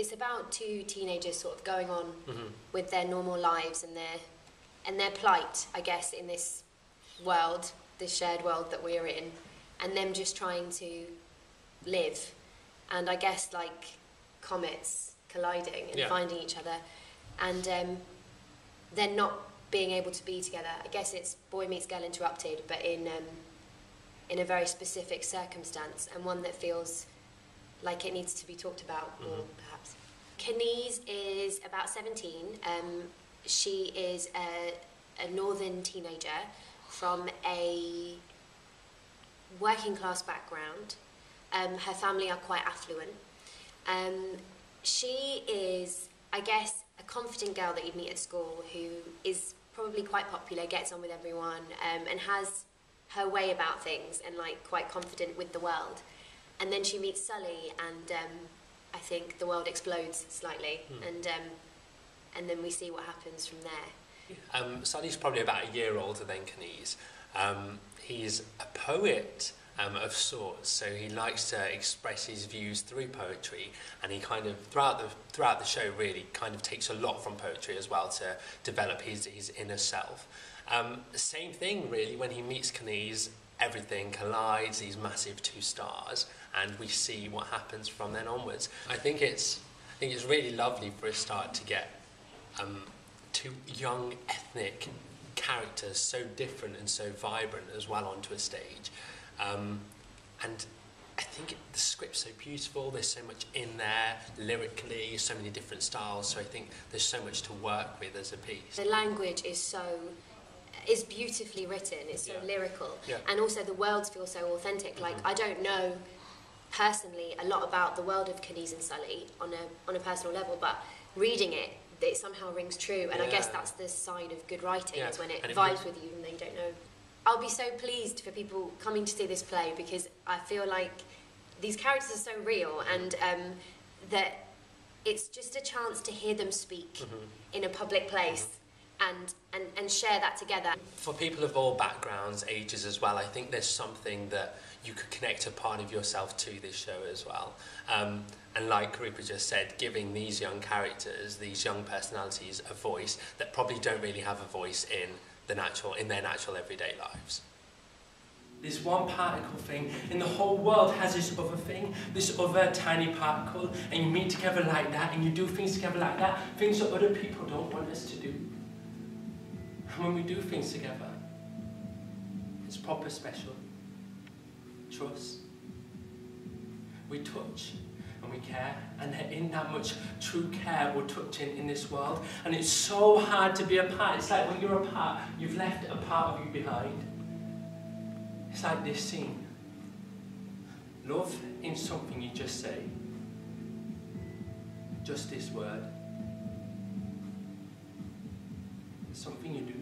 it's about two teenagers sort of going on with their normal lives and their plight, I guess, in this world, this shared world that we're in, and them just trying to live, and I guess like comets colliding and finding each other, and then not being able to be together. I guess it's boy meets girl interrupted, but in a very specific circumstance, and one that feels like it needs to be talked about more, perhaps. Caneze is about 17. She is a northern teenager from a working class background. Her family are quite affluent. She is, I guess, a confident girl that you'd meet at school who is probably quite popular, gets on with everyone, and has her way about things and like quite confident with the world. And then she meets Sully, and I think the world explodes slightly, and then we see what happens from there. Sully's probably about a year older than Caneze. He's a poet of sorts, so he likes to express his views through poetry, and he kind of throughout the show really kind of takes a lot from poetry as well to develop his inner self. Same thing really when he meets Caneze. Everything collides, these massive two stars, and we see what happens from then onwards. I think it's really lovely for a start to get two young ethnic characters so different and so vibrant as well onto a stage. And I think the script's so beautiful, there's so much in there, lyrically, so many different styles, so I think there's so much to work with as a piece. The language is beautifully written, it's so lyrical, and also the worlds feel so authentic. Like, I don't know personally a lot about the world of Caneze and Sully on a personal level, but reading it somehow rings true, and I guess that's the sign of good writing, is when it vibes with you and they don't know. I'll be so pleased for people coming to see this play, because I feel like these characters are so real, and that it's just a chance to hear them speak in a public place. And share that together. For people of all backgrounds, ages as well, I think there's something that you could connect a part of yourself to this show as well. And like Krupa just said, giving these young characters, these young personalities, a voice that probably don't really have a voice in their natural everyday lives. This one particle thing, and the whole world has this other thing, this other tiny particle, and you meet together like that, and you do things together like that, things that other people don't want us to do. And when we do things together, it's proper special. Trust. We touch and we care, and there isn't that much true care or touching in this world, and it's so hard to be apart. It's like when you're apart, you've left a part of you behind. It's like this scene. Love ain't something you just say. Just this word. It's something you do.